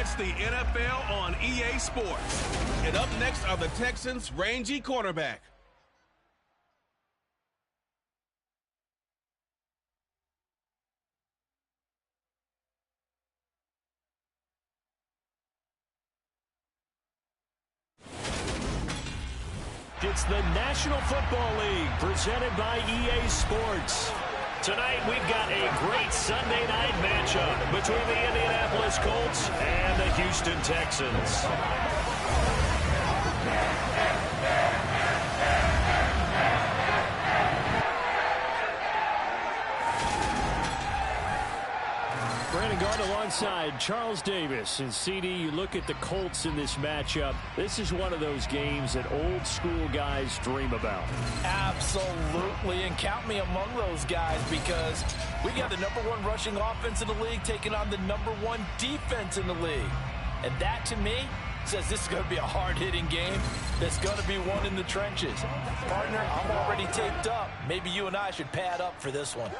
It's the NFL on EA Sports. And up next are the Texans' rangy cornerback. It's the National Football League presented by EA Sports. Tonight we've got a great Sunday night matchup between the Indianapolis Colts and the Houston Texans. Brandon Gaunt alongside Charles Davis. And CD, you look at the Colts in this matchup. This is one of those games that old school guys dream about. Absolutely, and count me among those guys because we got the #1 rushing offense in the league taking on the #1 defense in the league. And that, to me, says this is going to be a hard-hitting game that's going to be won in the trenches. Partner, I'm already taped up. Maybe you and I should pad up for this one.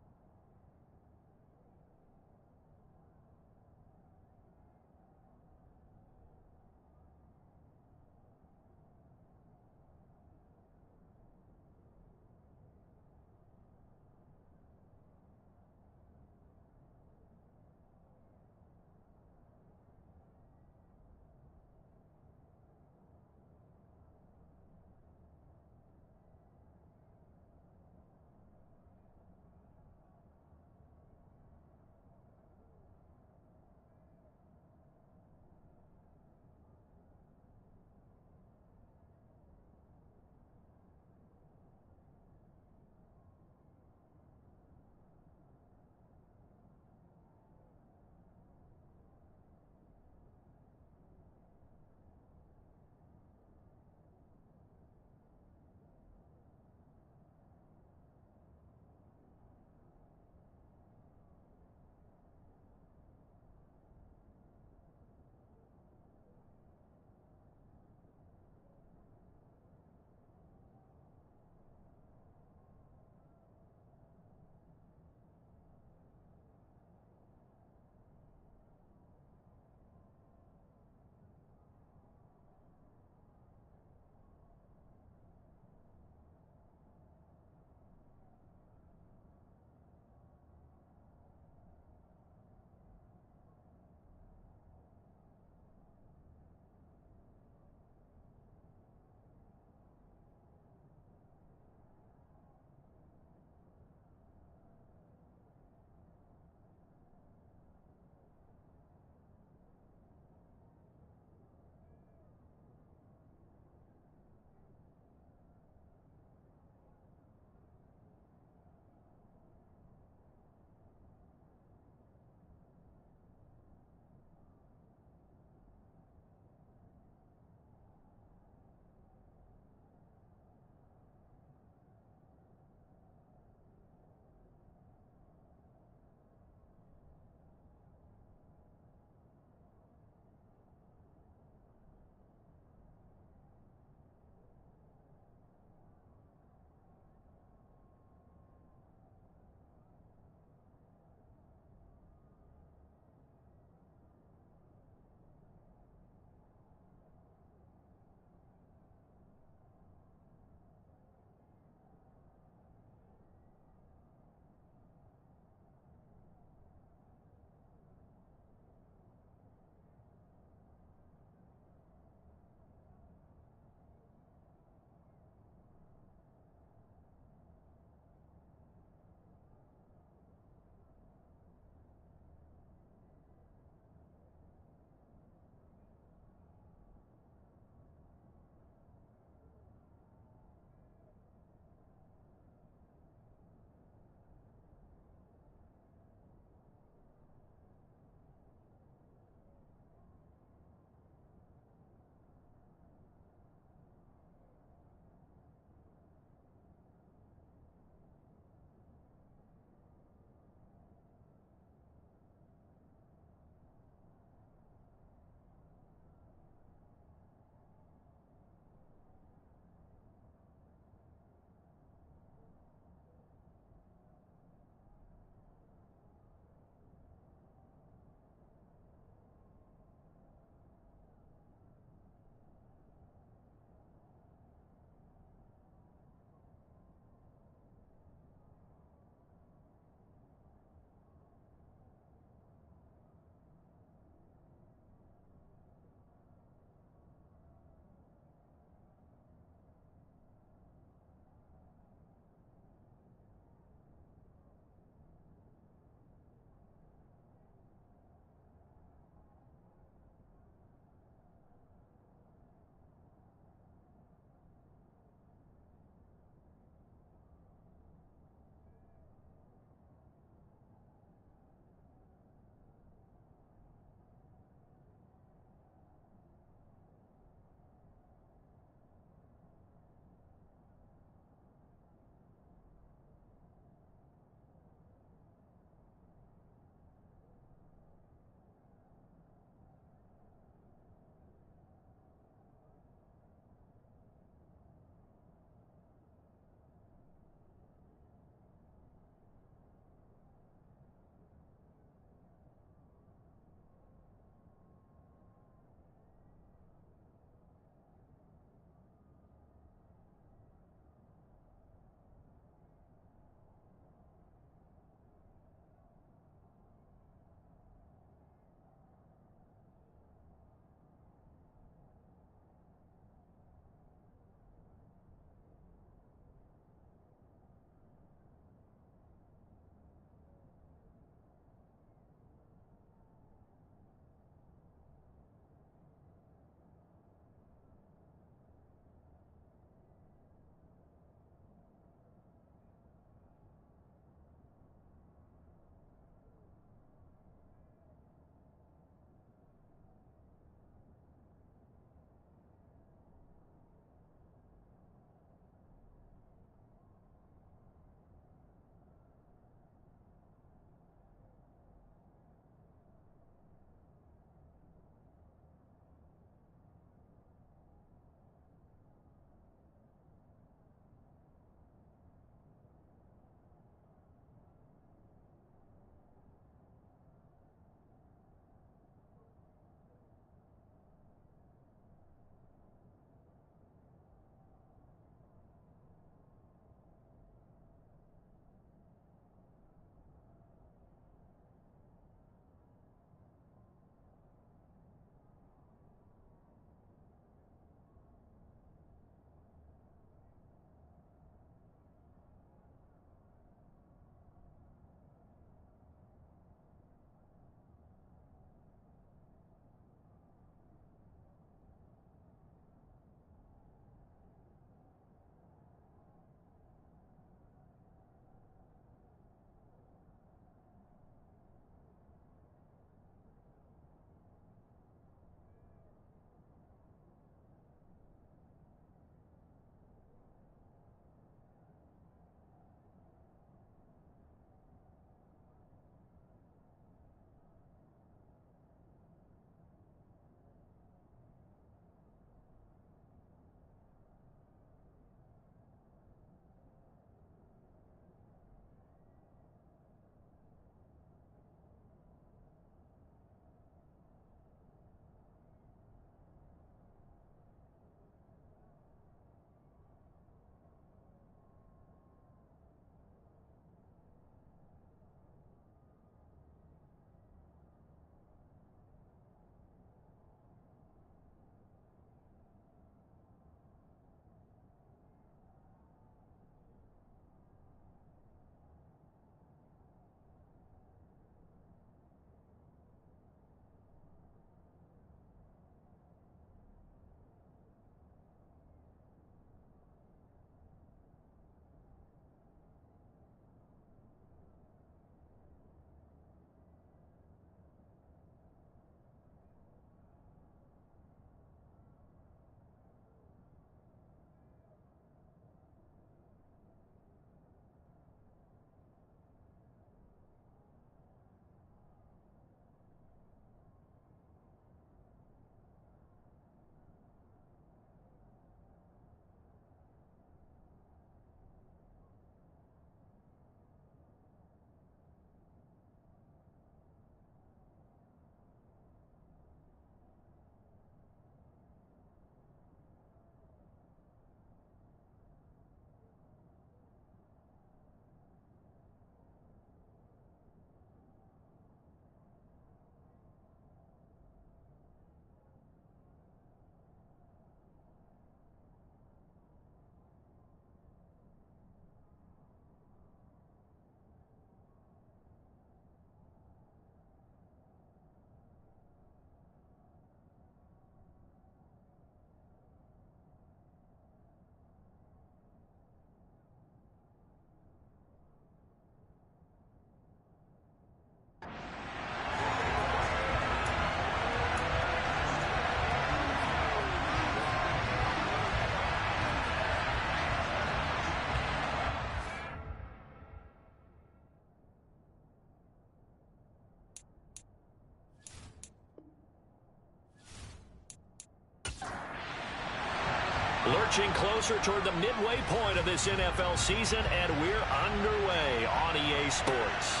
Lurching closer toward the midway point of this NFL season, and we're underway on EA Sports.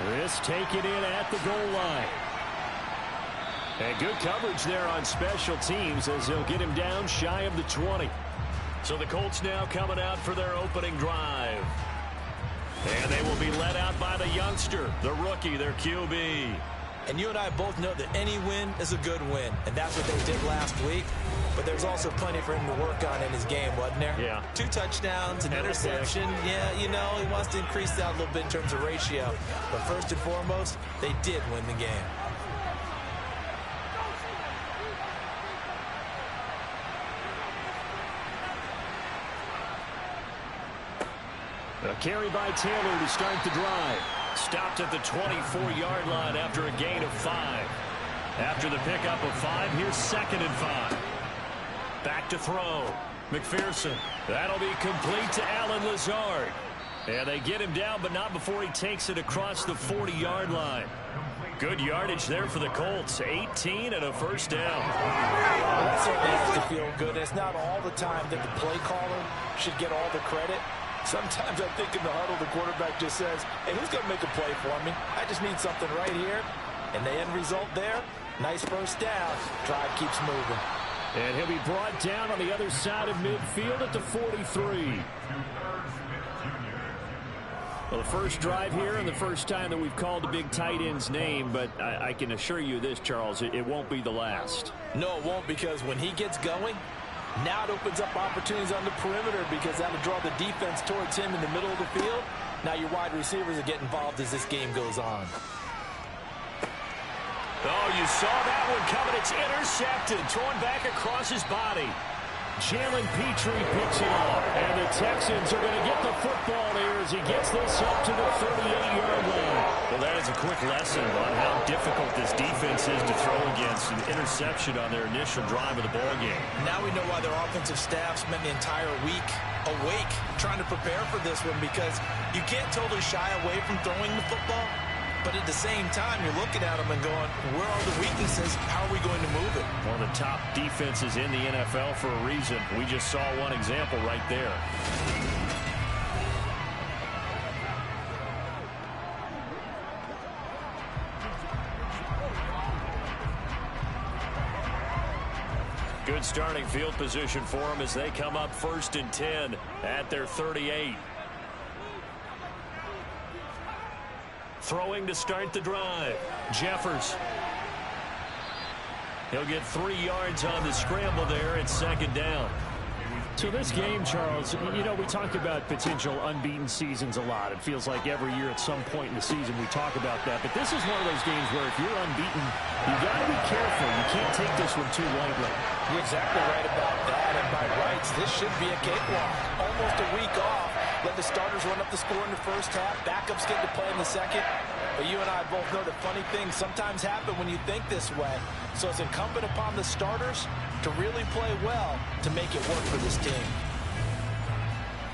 This taken in at the goal line. And good coverage there on special teams as he'll get him down shy of the 20. So the Colts now coming out for their opening drive. And they will be led out by the youngster, the rookie, their QB. And you and I both know that any win is a good win, and that's what they did last week. But there's also plenty for him to work on in his game, wasn't there? Yeah. 2 touchdowns, an interception. Yeah, you know, he wants to increase that a little bit in terms of ratio. But first and foremost, they did win the game. A carry by Taylor to start the drive. Stopped at the 24-yard line after a gain of 5. After the pickup of 5, here's 2nd and 5. Back to throw. McPherson. That'll be complete to Allen Lazard. And they get him down, but not before he takes it across the 40-yard line. Good yardage there for the Colts. 18 and a first down. That certainly has to feel good. It's not all the time that the play caller should get all the credit. Sometimes I think in the huddle, the quarterback just says, hey, who's going to make a play for me? I just need something right here. And the end result there, nice first down. Drive keeps moving. And he'll be brought down on the other side of midfield at the 43. Well, the first drive here and the first time that we've called the big tight end's name, but I can assure you this, Charles, it won't be the last. No, it won't, because when he gets going, now it opens up opportunities on the perimeter because that'll draw the defense towards him in the middle of the field. Now your wide receivers will get involved as this game goes on. Oh, you saw that one coming. It's intercepted. Thrown back across his body. Jalen Petrie picks it off. And the Texans are going to get the football here as he gets this up to the 38-yard line. Well, that is a quick lesson on how difficult this defense is to throw against. An interception on their initial drive of the ball game. Now we know why their offensive staff spent the entire week awake trying to prepare for this one, because you can't totally shy away from throwing the football. But at the same time, you're looking at them and going, where are the weaknesses? How are we going to move it? One of the top defenses in the NFL for a reason. We just saw one example right there. Good starting field position for them as they come up 1st and 10 at their 38. Throwing to start the drive. Jeffers. He'll get 3 yards on the scramble there at 2nd down. So this game, Charles, you know, we talk about potential unbeaten seasons a lot. It feels like every year at some point in the season we talk about that. But this is one of those games where if you're unbeaten, you got to be careful. You can't take this one too lightly. You're exactly right about that. And by rights, this should be a cakewalk. Almost a week off. Let the starters run up the score in the first half. Backups get to play in the second. But you and I both know that funny things sometimes happen when you think this way. So it's incumbent upon the starters to really play well to make it work for this team.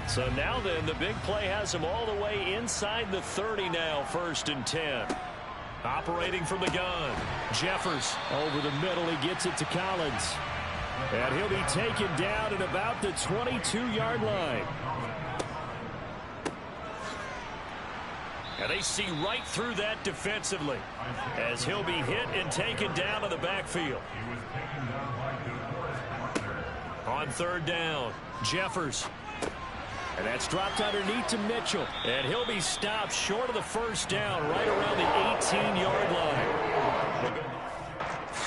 So now then, the big play has him all the way inside the 30 now, 1st and 10. Operating from the gun. Jeffers. Over the middle, he gets it to Collins. And he'll be taken down at about the 22-yard line. And they see right through that defensively as he'll be hit and taken down to the backfield. On 3rd down, Jeffers. And that's dropped underneath to Mitchell. And he'll be stopped short of the 1st down right around the 18-yard line.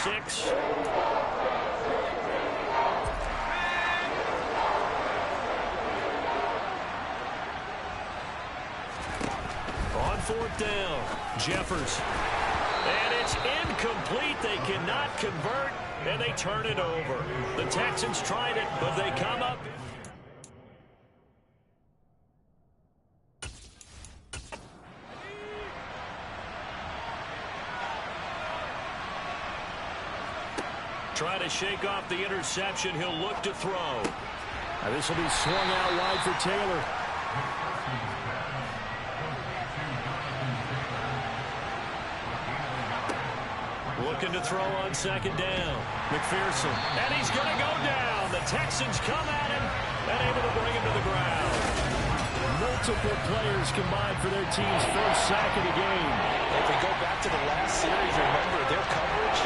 6. On 4th down, Jeffers. And it's incomplete. They cannot convert, and they turn it over. The Texans tried it, but they come up. Try to shake off the interception. He'll look to throw. Now this will be swung out wide for Taylor. Looking to throw on second down. McPherson. And he's going to go down. The Texans come at him and able to bring him to the ground. Multiple players combined for their team's first sack of the game. If we go back to the last series, remember their coverage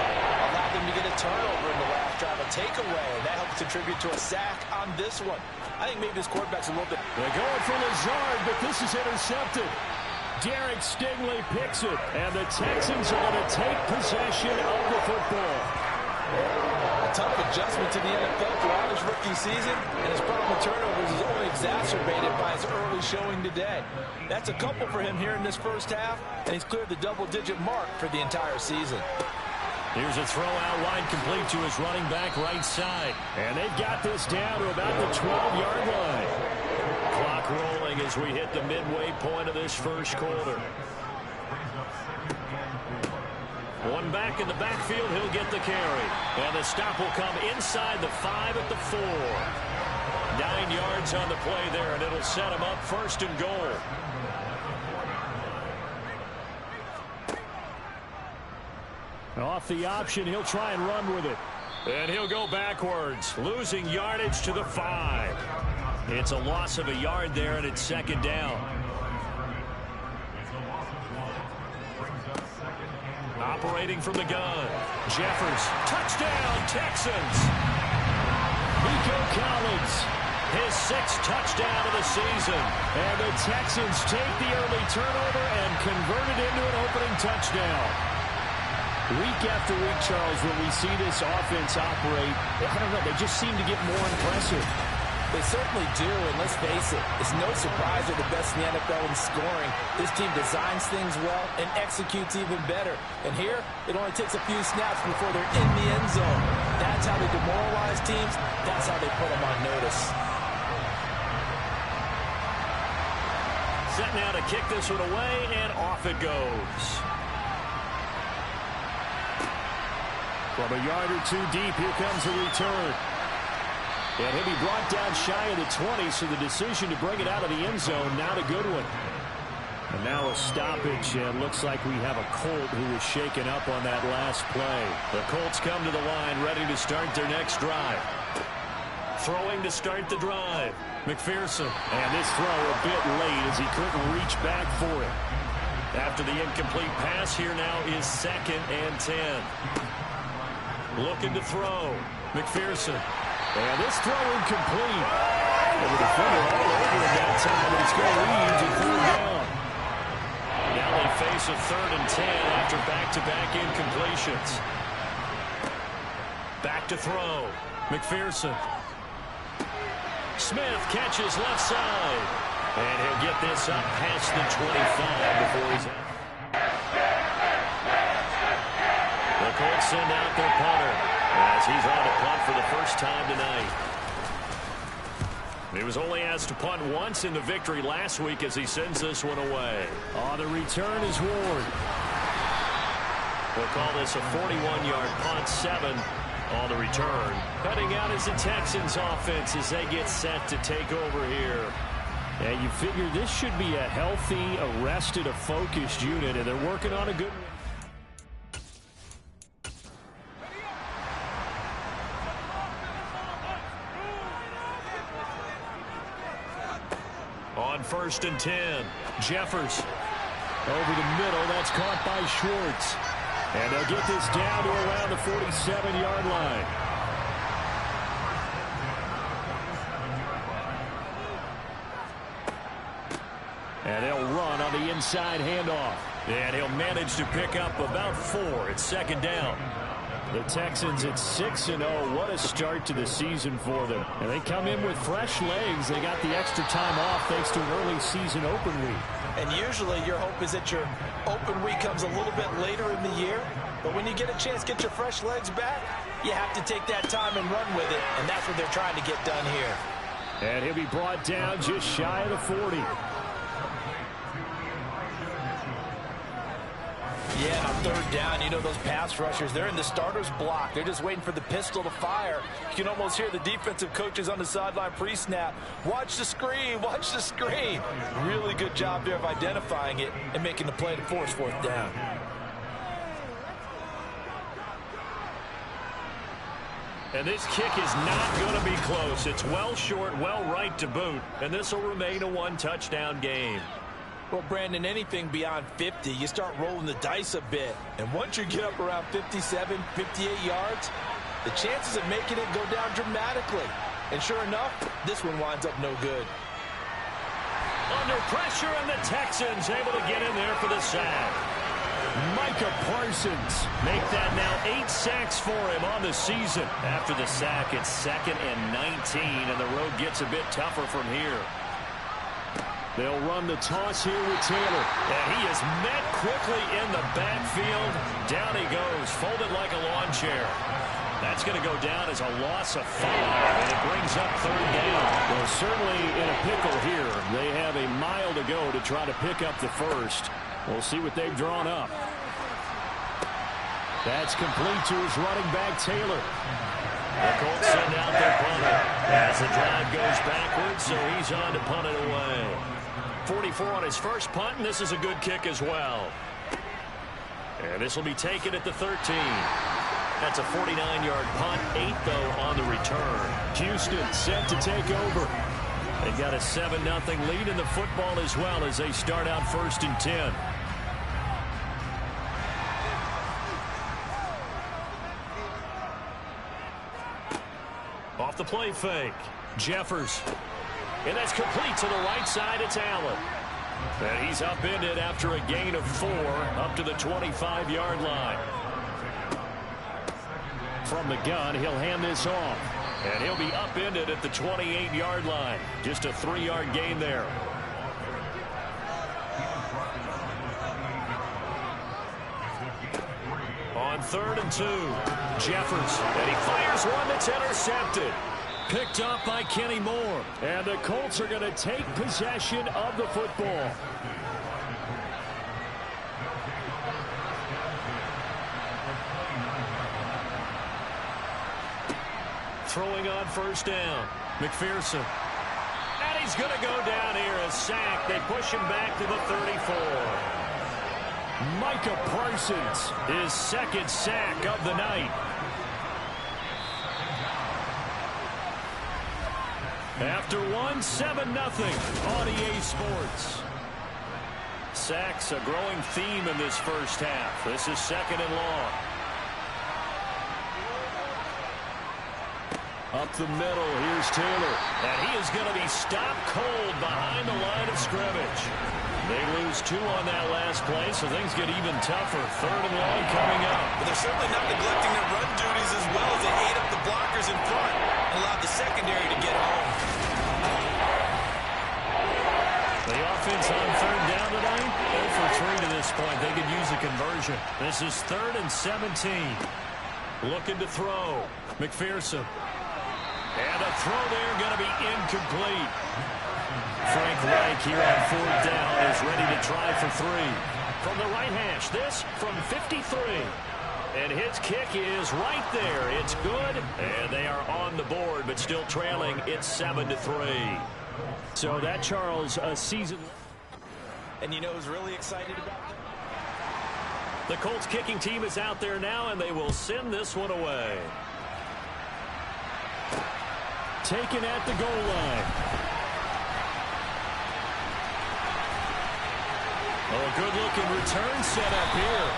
allowed them to get a turnover in the last drive, a takeaway. That helped contribute to a sack on this one. I think maybe this quarterback's a little bit... They're going for Lazard, but this is intercepted. Derek Stingley picks it, and the Texans are going to take possession of the football. A tough adjustment to the NFL throughout his rookie season, and his problem with turnovers is only exacerbated by his early showing today. That's a couple for him here in this first half, and he's cleared the double-digit mark for the entire season. Here's a throw out wide, complete to his running back right side. And they've got this down to about the 12-yard line. Clock rolling as we hit the midway point of this first quarter. One back in the backfield, he'll get the carry. And the stop will come inside the 5 at the 4. 9 yards on the play there, and it'll set him up first and goal. Off the option, he'll try and run with it. And he'll go backwards, losing yardage to the 5. It's a loss of a yard there, and it's second down. Operating from the gun. Jeffers, touchdown, Texans. Nico Collins, his 6th touchdown of the season. And the Texans take the early turnover and convert it into an opening touchdown. Week after week, Charles, when we see this offense operate, I don't know, they just seem to get more impressive. They certainly do, and let's face it, it's no surprise they're the best in the NFL in scoring. This team designs things well and executes even better. And here, it only takes a few snaps before they're in the end zone. That's how they demoralize teams. That's how they put them on notice. Set now to kick this one away, and off it goes. From a yard or two deep, here comes the return. And he'll be brought down shy of the 20, so the decision to bring it out of the end zone, not a good one. And now a stoppage, and looks like we have a Colt who was shaken up on that last play. The Colts come to the line, ready to start their next drive. Throwing to start the drive. McPherson. And this throw a bit late as he couldn't reach back for it. After the incomplete pass, here now is 2nd and 10. Looking to throw. McPherson. And this throw incomplete. And the defender all over him that time, and it's going to lead to 3rd down. Now they face a 3rd and 10 after back-to-back incompletions. Back to throw. McPherson. Smith catches left side. And he'll get this up past the 25 before he's out. The Colts send out their punter as he's on a punt for the first time tonight. He was only asked to punt once in the victory last week as he sends this one away. On the return is Ward. We'll call this a 41-yard punt, 7 on the return. Heading out is the Texans offense as they get set to take over here. And you figure this should be a healthy, arrested, a focused unit, and they're working on a good one. On 1st and 10, Jeffers. Over the middle, that's caught by Schwartz. And they'll get this down to around the 47-yard line. And they'll run on the inside handoff. And he'll manage to pick up about 4. It's 2nd down. The Texans at 6-0. What a start to the season for them. And they come in with fresh legs. They got the extra time off thanks to an early season open week. And usually your hope is that your open week comes a little bit later in the year. But when you get a chance to get your fresh legs back, you have to take that time and run with it. And that's what they're trying to get done here. And he'll be brought down just shy of the 40. Yeah, on 3rd down, you know those pass rushers, they're in the starter's block. They're just waiting for the pistol to fire. You can almost hear the defensive coaches on the sideline pre-snap. Watch the screen, watch the screen. Really good job there of identifying it and making the play to force 4th down. And this kick is not going to be close. It's well short, well right to boot. And this will remain a one-touchdown game. Well, Brandon, anything beyond 50, you start rolling the dice a bit. And once you get up around 57, 58 yards, the chances of making it go down dramatically. And sure enough, this one winds up no good. Under pressure, and the Texans able to get in there for the sack. Micah Parsons. Make that now 8 sacks for him on the season. After the sack, it's 2nd and 19, and the road gets a bit tougher from here. They'll run the toss here with Taylor. And he is met quickly in the backfield. Down he goes, folded like a lawn chair. That's going to go down as a loss of 5, and it brings up 3rd down. Well, certainly in a pickle here. They have a mile to go to try to pick up the first. We'll see what they've drawn up. That's complete to his running back, Taylor. The Colts send out their punter as the drive goes backwards, so he's on to punt it away. 44 on his first punt, and this is a good kick as well. And this will be taken at the 13. That's a 49-yard punt, 8 though on the return. Houston set to take over. They got a 7-0 lead in the football as well as they start out 1st and 10. Off the play fake. Jeffers. And that's complete to the right side. It's Allen. And he's upended after a gain of 4 up to the 25-yard line. From the gun, he'll hand this off. And he'll be upended at the 28-yard line. Just a 3-yard gain there. On 3rd and 2, Jeffers. And he fires one that's intercepted. Picked up by Kenny Moore. And the Colts are going to take possession of the football. Throwing on 1st down. McPherson. And he's going to go down here. A sack. They push him back to the 34. Micah Parsons. His 2nd sack of the night. After 7-0 on EA Sports. Sacks a growing theme in this first half. This is 2nd and long. Up the middle, here's Taylor. And he is going to be stopped cold behind the line of scrimmage. They lose 2 on that last play, so things get even tougher. 3rd and long coming up. But they're certainly not neglecting their run duties as well as they ate up the blockers in front and allowed the secondary to get home. The offense on 3rd down tonight, 0 for 3 to this point. They could use a conversion. This is 3rd and 17. Looking to throw. McPherson. And a throw there going to be incomplete. Frank Reich here on 4th down is ready to try for 3. From the right hash, this from 53. And his kick is right there. It's good. And they are on the board, but still trailing. It's 7-3. So that, Charles, a season. And you know who's really excited about that? The Colts kicking team is out there now, and they will send this one away. Taken at the goal line. Oh, a good-looking return set up here.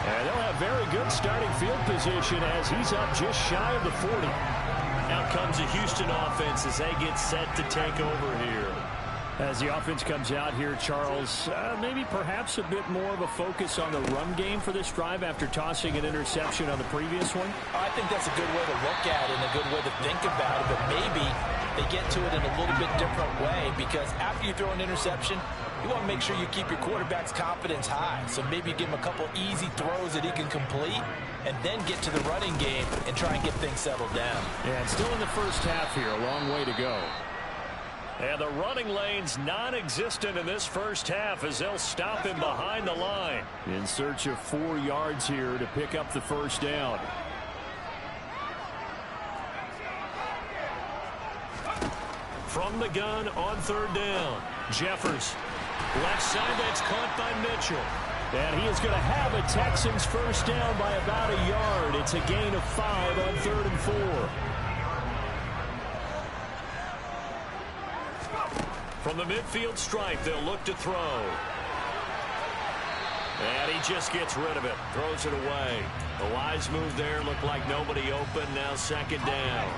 And they'll have very good starting field position as he's up just shy of the 40. Out comes the Houston offense as they get set to take over here. As the offense comes out here, Charles, maybe perhaps a bit more of a focus on the run game for this drive after tossing an interception on the previous one? I think that's a good way to look at it and a good way to think about it, but maybe they get to it in a little bit different way because after you throw an interception, you want to make sure you keep your quarterback's confidence high. So maybe give him a couple easy throws that he can complete and then get to the running game and try and get things settled down. Yeah, and still in the first half here, a long way to go. And the running lane's non-existent in this first half as they'll stop him behind the line. In search of 4 yards here to pick up the first down. From the gun on 3rd down. Jeffers. Left side, that's caught by Mitchell. And he is going to have a Texans first down by about a yard. It's a gain of 5 on 3rd and 4. From the midfield stripe, they'll look to throw. And he just gets rid of it. Throws it away. A wise move there. Looked like nobody open. Now 2nd down.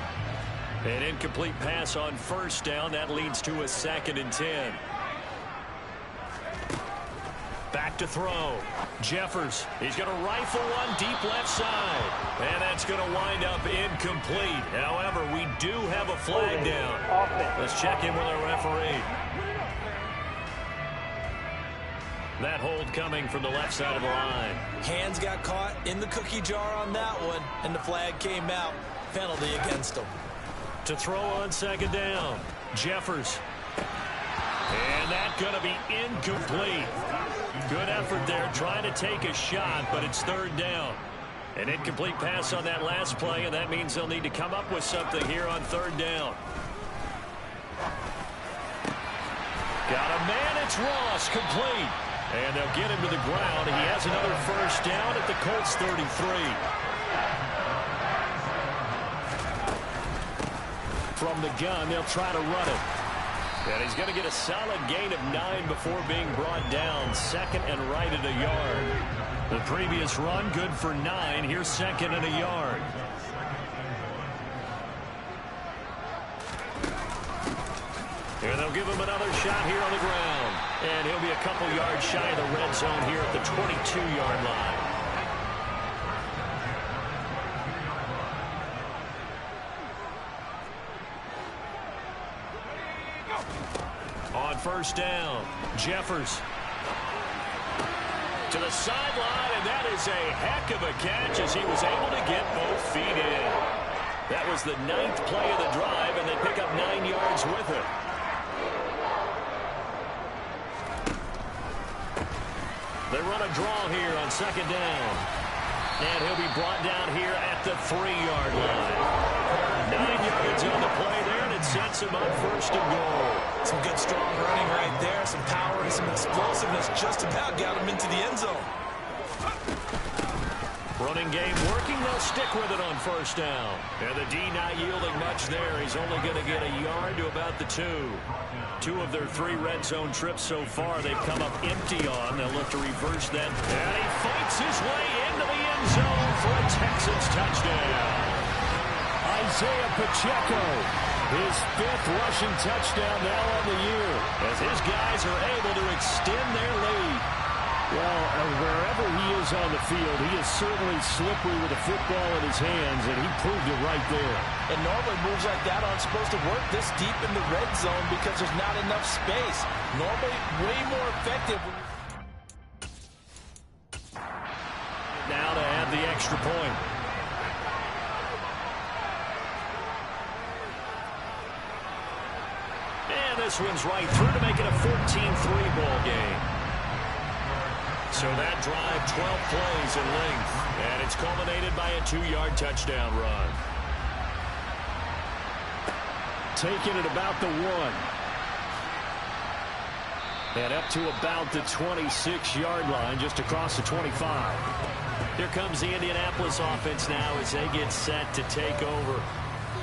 An incomplete pass on 1st down. That leads to a 2nd and 10. Back to throw. Jeffers. He's going to rifle one deep left side. And that's going to wind up incomplete. However, we do have a flag down. Let's check in with our referee. That hold coming from the left side of the line. Hands got caught in the cookie jar on that one, and the flag came out. Penalty against him. To throw on 2nd down. Jeffers. And that's going to be incomplete. Good effort there trying to take a shot, but it's 3rd down. An incomplete pass on that last play, and that means they'll need to come up with something here on 3rd down. Got a man, it's Ross, complete. And they'll get him to the ground. He has another first down at the Colts 33. From the gun, they'll try to run it. And he's going to get a solid gain of 9 before being brought down. 2nd and right at a yard. The previous run, good for 9. Here's 2nd and a yard. And they'll give him another shot here on the ground. And he'll be a couple yards shy of the red zone here at the 22-yard line. On 1st down, Jeffers. To the sideline, and that is a heck of a catch as he was able to get both feet in. That was the 9th play of the drive, and they pick up 9 yards with it. They run a draw here on 2nd down. And he'll be brought down here at the 3-yard line. 9 yards on the play there, and it sets him up 1st and goal. Some good strong running right there. Some power and some explosiveness just about got him into the end zone. Running game working. They'll stick with it on 1st down. And the D not yielding much there. He's only going to get a yard to about the 2. 2 of their 3 red zone trips so far they've come up empty on. They'll look to reverse that. And he fights his way into the end zone for a Texans touchdown. Isaiah Pacheco, his 5th rushing touchdown now on the year. As his guys are able to extend their lead. Well, wherever he is on the field, he is certainly slippery with a football in his hands, and he proved it right there. And normally moves like that aren't supposed to work this deep in the red zone because there's not enough space. Normally way more effective. Now to add the extra point. And this one's right through to make it a 14-3 ball game. So that drive, 12 plays in length, and it's culminated by a 2-yard touchdown run. Taken at about the 1. And up to about the 26-yard line, just across the 25. Here comes the Indianapolis offense now as they get set to take over.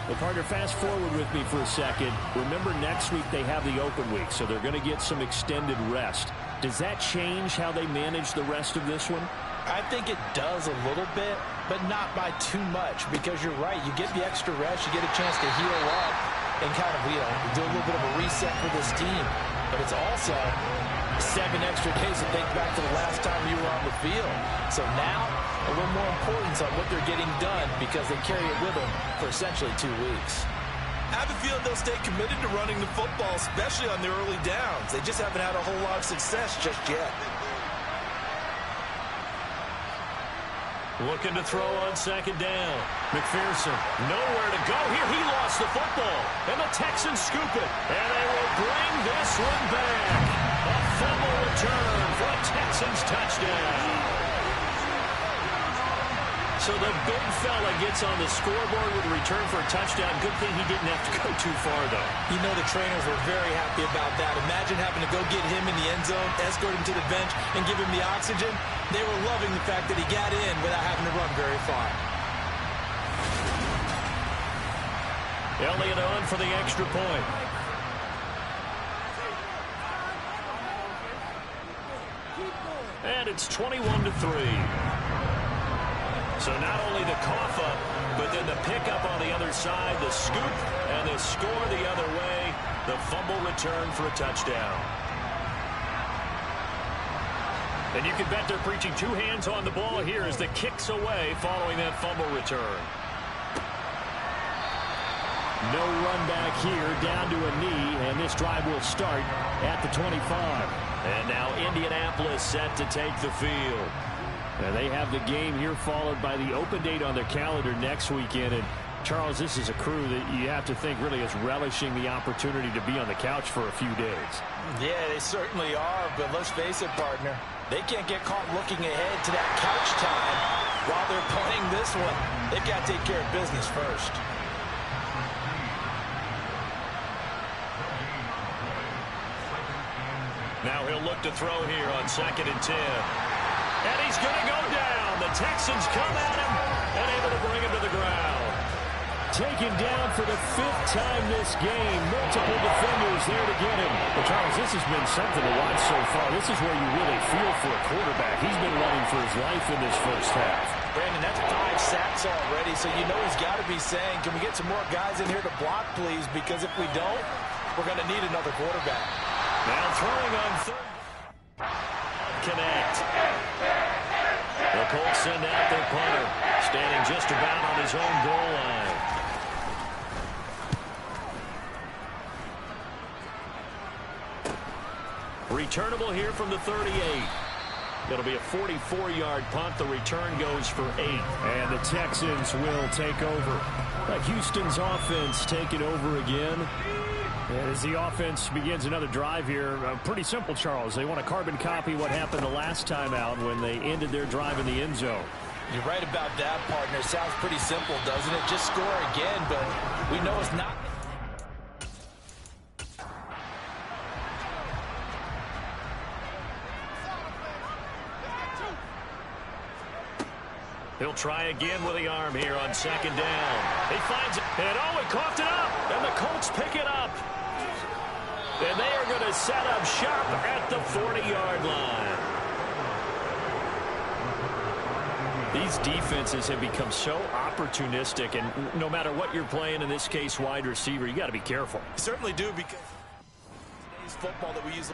Well, partner, fast forward with me for a second. Remember, next week they have the open week, so they're going to get some extended rest. Does that change how they manage the rest of this one? I think it does a little bit, but not by too much, because you're right. You get the extra rest, you get a chance to heal up and kind of, do a little bit of a reset for this team. But it's also 7 extra days to think back to the last time you were on the field. So now, a little more importance on what they're getting done because they carry it with them for essentially 2 weeks. I have a feeling they'll stay committed to running the football, especially on the early downs. They just haven't had a whole lot of success just yet. Looking to throw on 2nd down. McPherson, nowhere to go here. He lost the football, and the Texans scoop it. And they will bring this one back. A fumble return for a Texans touchdown. So the big fella gets on the scoreboard with a return for a touchdown. Good thing he didn't have to go too far, though. You know the trainers were very happy about that. Imagine having to go get him in the end zone, escort him to the bench, and give him the oxygen. They were loving the fact that he got in without having to run very far. Elliott on for the extra point. And it's 21-3. So not only the cough up, but then the pickup on the other side, the scoop, and the score the other way. The fumble return for a touchdown. And you can bet they're preaching two hands on the ball here as the kick's away following that fumble return. No run back here, down to a knee, and this drive will start at the 25. And now Indianapolis set to take the field. And they have the game here followed by the open date on their calendar next weekend. And Charles, this is a crew that you have to think really is relishing the opportunity to be on the couch for a few days. Yeah, they certainly are, but let's face it, partner. They can't get caught looking ahead to that couch time while they're playing this one. They've got to take care of business first. Now he'll look to throw here on 2nd and 10. And he's going to go down. The Texans come at him and able to bring him to the ground. Taken down for the 5th time this game. Multiple defenders there to get him. But Charles, this has been something to watch so far. This is where you really feel for a quarterback. He's been running for his life in this first half. Brandon, that's 5 sacks already, so you know he's got to be saying, can we get some more guys in here to block, please? Because if we don't, we're going to need another quarterback. Now throwing on 3rd. Connect. The Colts send out their punter, standing just about on his own goal line. Returnable here from the 38. It'll be a 44-yard punt. The return goes for 8. And the Texans will take over. Houston's offense taking over again. As the offense begins another drive here, pretty simple, Charles. They want to carbon copy what happened the last time out when they ended their drive in the end zone. You're right about that, partner. Sounds pretty simple, doesn't it? Just score again, but we know it's not. He'll try again with the arm here on 2nd down. He finds it, and he coughed it up, and the Colts pick it up. And they are going to set up shop at the 40-yard line. These defenses have become so opportunistic, and no matter what you're playing, in this case wide receiver, you got to be careful. You certainly do, because today's football that we use.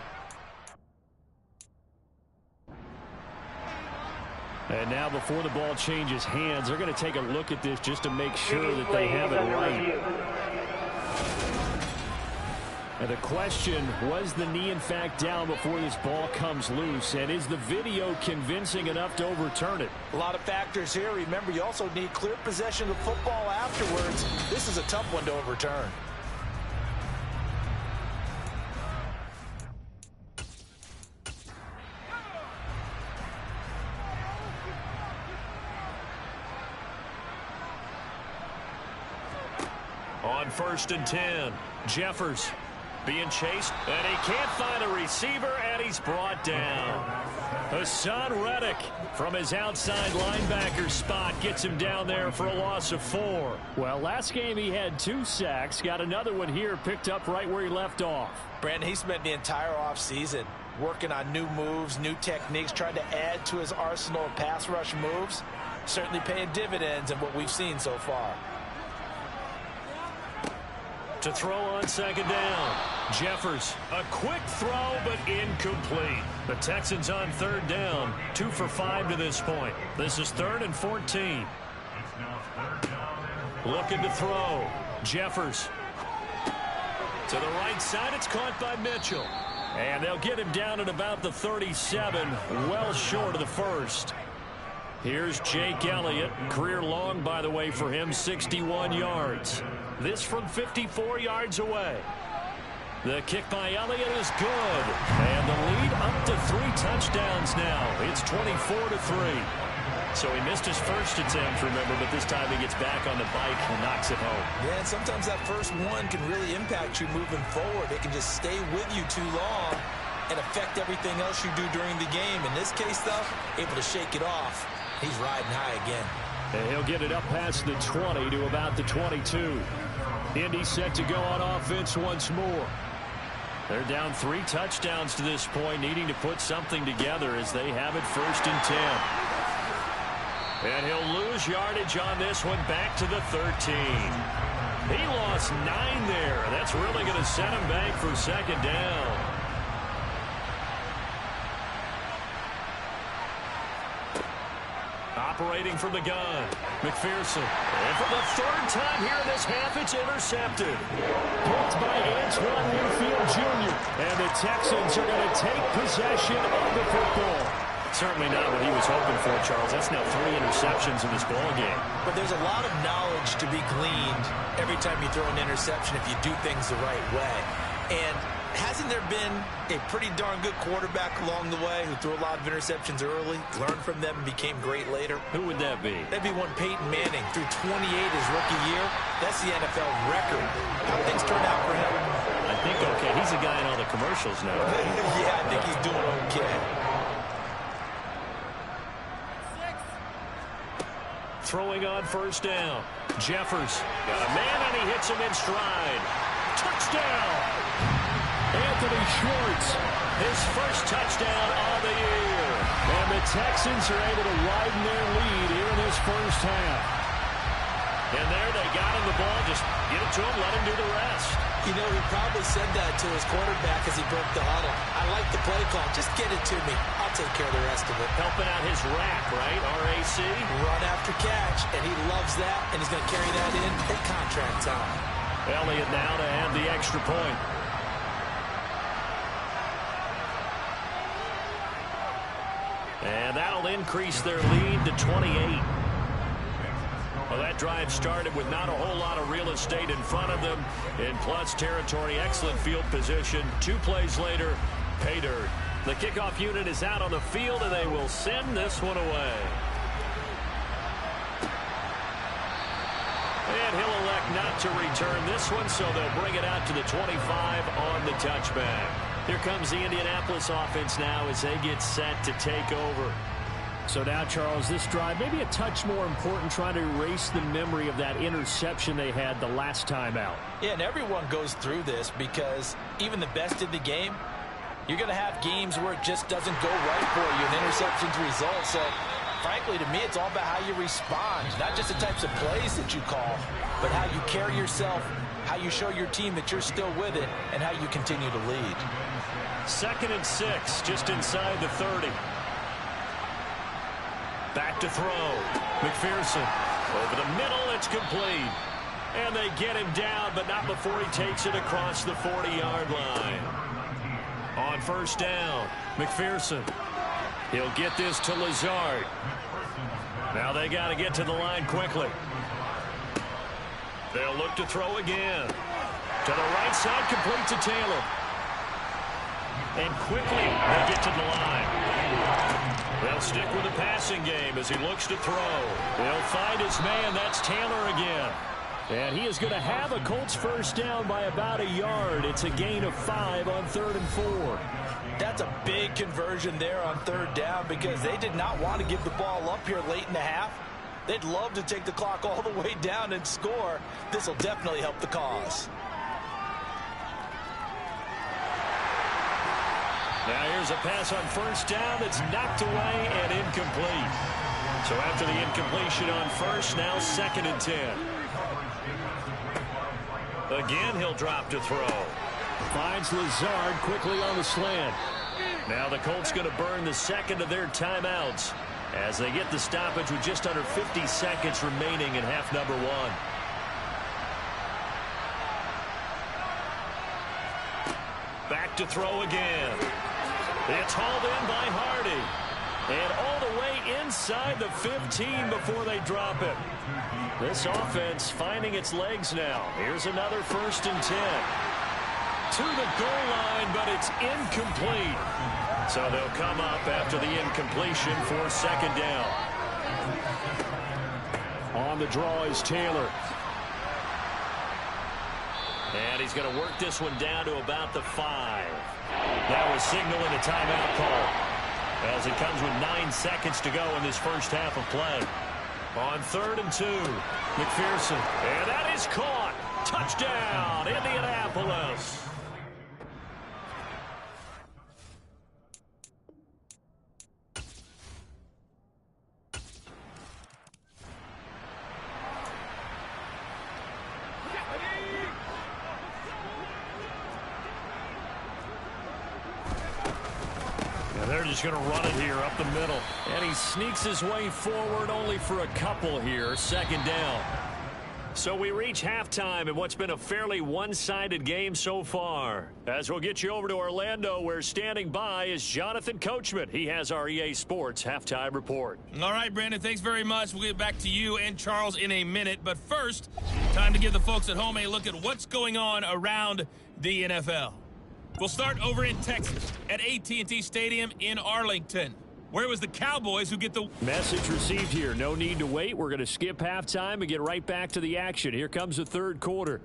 And now before the ball changes hands, they're going to take a look at this just to make sure that they have it right. And the question, was the knee in fact down before this ball comes loose? And is the video convincing enough to overturn it? A lot of factors here. Remember, you also need clear possession of the football afterwards. This is a tough one to overturn. On 1st and 10, Jeffers being chased, and he can't find a receiver, and he's brought down. Hassan Reddick from his outside linebacker spot gets him down there for a loss of 4. Well, last game he had 2 sacks, got another one here, picked up right where he left off. Brandon, he spent the entire offseason working on new moves, new techniques, trying to add to his arsenal of pass rush moves. Certainly paying dividends in what we've seen so far. To throw on 2nd down. Jeffers, a quick throw, but incomplete. The Texans on 3rd down, 2 for 5 to this point. This is 3rd and 14. Looking to throw. Jeffers. To the right side, it's caught by Mitchell. And they'll get him down at about the 37, well short of the first. Here's Jake Elliott. Career long, by the way, for him, 61 yards. This from 54 yards away. The kick by Elliott is good. And the lead up to 3 touchdowns now. It's 24-3. So he missed his first attempt, remember, but this time he gets back on the bike and knocks it home. Yeah, and sometimes that first one can really impact you moving forward. It can just stay with you too long and affect everything else you do during the game. In this case, though, able to shake it off. He's riding high again. And he'll get it up past the 20 to about the 22. Indy set to go on offense once more. They're down 3 touchdowns to this point, needing to put something together as they have it 1st and 10. And he'll lose yardage on this one back to the 13. He lost 9 there. That's really going to set him back for 2nd down. Operating from the gun, McPherson. And for the 3rd time here in this half, it's intercepted. Picked by Antoine Winfield Jr. And the Texans are going to take possession of the football. Certainly not what he was hoping for, Charles. That's now 3 interceptions in this ball game. But there's a lot of knowledge to be gleaned every time you throw an interception if you do things the right way. And hasn't there been a pretty darn good quarterback along the way who threw a lot of interceptions early, learned from them, and became great later? Who would that be? That'd be one Peyton Manning. Threw 28 his rookie year. That's the NFL record. How things turned out for him? I think okay. He's a guy in all the commercials now. Yeah, I think he's doing okay. Throwing on 1st down. Jeffers got a man, and he hits him in stride. Touchdown! Anthony Schwartz, His first touchdown of the year. and the Texans are able to widen their lead here in this 1st half. And there they got him the ball. Just get it to him, let him do the rest. You know, he probably said that to his quarterback as he broke the huddle. I like the play call. Just get it to me. I'll take care of the rest of it. Helping out his rack, right? RAC. Run after catch, and he loves that, and he's going to carry that in at contract time. Elliott now to have the extra point. And that'll increase their lead to 28. Well, that drive started with not a whole lot of real estate in front of them. In plus territory, excellent field position. 2 plays later, pay dirt. The kickoff unit is out on the field, and they will send this one away. And he'll elect not to return this one, so they'll bring it out to the 25 on the touchback. Here comes the Indianapolis offense now as they get set to take over. So now, Charles, this drive maybe a touch more important, trying to erase the memory of that interception they had the last time out. Yeah, and everyone goes through this because even the best in the game, you're going to have games where it just doesn't go right for you, and interceptions result. So, frankly, to me, it's all about how you respond, not just the types of plays that you call, but how you carry yourself, how you show your team that you're still with it, and how you continue to lead. 2nd and 6, just inside the 30. Back to throw. McPherson over the middle. It's complete. And they get him down, but not before he takes it across the 40-yard line. On 1st down, McPherson. He'll get this to Lazard. Now they got to get to the line quickly. They'll look to throw again. To the right side, complete to Taylor. And quickly they get to the line. They'll stick with the passing game as he looks to throw. They'll find his man. That's Taylor again. And he is going to have a Colts 1st down by about a yard. It's a gain of 5 on 3rd and 4. That's a big conversion there on 3rd down because they did not want to give the ball up here late in the half. They'd love to take the clock all the way down and score. This will definitely help the cause. Now here's a pass on 1st down that's knocked away and incomplete. So after the incompletion on 1st, now 2nd and 10. Again, he'll drop to throw. Finds Lazard quickly on the slant. Now the Colts going to burn the 2nd of their timeouts as they get the stoppage with just under 50 seconds remaining in half number 1. Back to throw again. It's hauled in by Hardy. And all the way inside the 15 before they drop it. This offense finding its legs now. Here's another 1st and 10. To the goal line, but it's incomplete. So they'll come up after the incompletion for 2nd down. on the draw is Taylor. And he's going to work this one down to about the 5. That was signaling a timeout call, as it comes with 9 seconds to go in this first half of play. On 3rd and 2, McPherson. And that is caught. Touchdown, Indianapolis. They're just going to run it here up the middle. And he sneaks his way forward only for a couple here. 2nd down. So we reach halftime in what's been a fairly one-sided game so far. As we'll get you over to Orlando, where standing by is Jonathan Coachman. He has our EA Sports halftime report. All right, Brandon, thanks very much. We'll get back to you and Charles in a minute. But first, time to give the folks at home a look at what's going on around the NFL. We'll start over in Texas at AT&T Stadium in Arlington, where it was the Cowboys who get the message received here. No need to wait. We're going to skip halftime and get right back to the action. Here comes the 3rd quarter.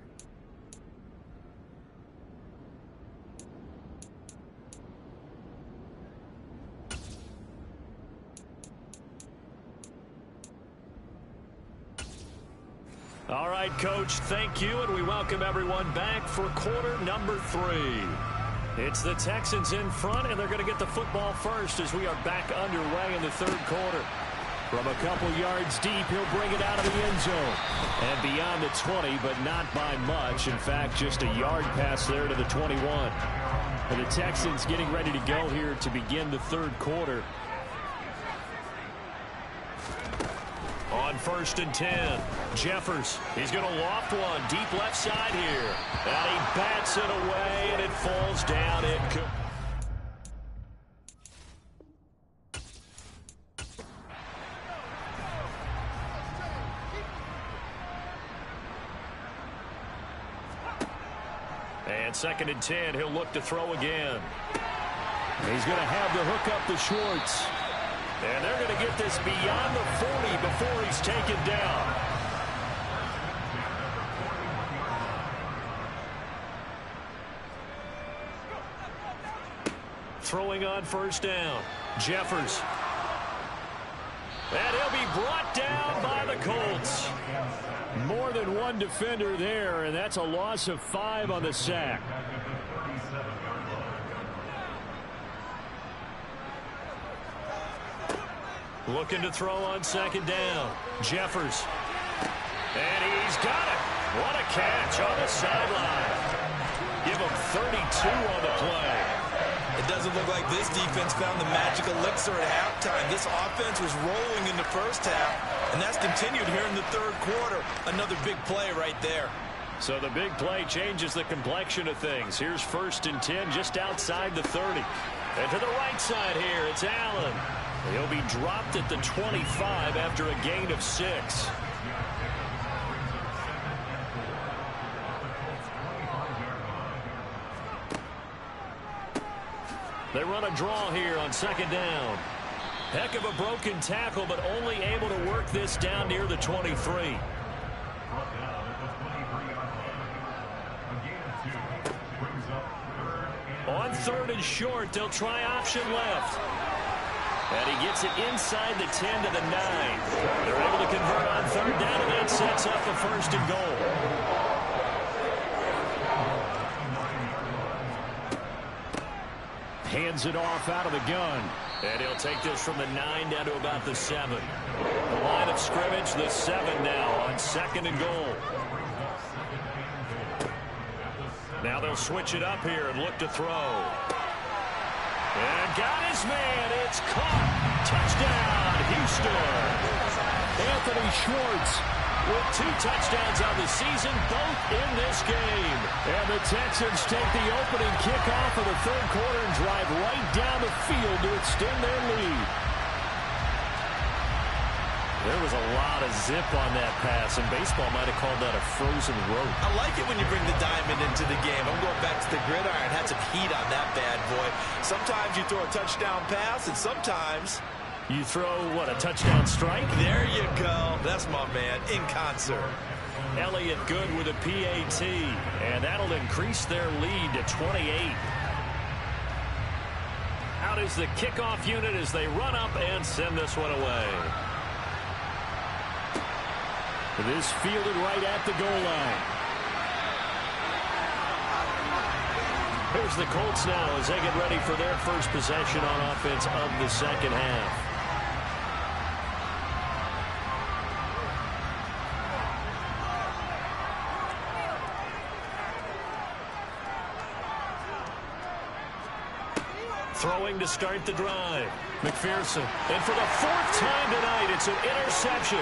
All right, Coach, thank you, and we welcome everyone back for quarter number 3. It's the Texans in front, and they're going to get the football first as we are back underway in the 3rd quarter. From a couple yards deep, he'll bring it out of the end zone. And beyond the 20, but not by much. In fact, just a yard pass there to the 21. And the Texans getting ready to go here to begin the 3rd quarter. On 1st and 10, Jeffers. He's going to loft one deep left side here. And he bats it away, and it falls down. And 2nd and 10, he'll look to throw again. He's going to have the hook up to Schwartz. And they're going to get this beyond the 40 before he's taken down. Throwing on 1st down, Jeffers. And he'll be brought down by the Colts. More than one defender there, and that's a loss of 5 on the sack. Looking to throw on 2nd down. Jeffers. And he's got it. What a catch on the sideline. Give him 32 on the play. It doesn't look like this defense found the magic elixir at halftime. This offense was rolling in the first half, and that's continued here in the 3rd quarter. Another big play right there. So the big play changes the complexion of things. Here's 1st and 10 just outside the 30. And to the right side here, it's Allen. He'll be dropped at the 25 after a gain of 6. They run a draw here on 2nd down. Heck of a broken tackle, but only able to work this down near the 23. On 3rd and short, they'll try option left. And he gets it inside the 10 to the 9. They're able to convert on 3rd down, and that sets up the 1st and goal. Hands it off out of the gun. And he'll take this from the 9 down to about the 7. The line of scrimmage, the 7 now on 2nd and goal. Now they'll switch it up here and look to throw. And got his man. It's caught. Touchdown, Houston. Anthony Schwartz with 2 touchdowns on the season, both in this game. And the Texans take the opening kickoff of the 3rd quarter and drive right down the field to extend their lead. There was a lot of zip on that pass, and baseball might have called that a frozen rope. I like it when you bring the diamond into the game. I'm going back to the gridiron. Had some heat on that bad boy. Sometimes you throw a touchdown pass, and sometimes You throw, what, a touchdown strike? There you go. That's my man, in concert. Elliott good with a PAT, and that'll increase their lead to 28. Out is the kickoff unit as they run up and send this one away. This fielded right at the goal line. Here's the Colts now as they get ready for their first possession on offense of the second half. Throwing to start the drive. McPherson. And for the fourth time tonight, it's an interception.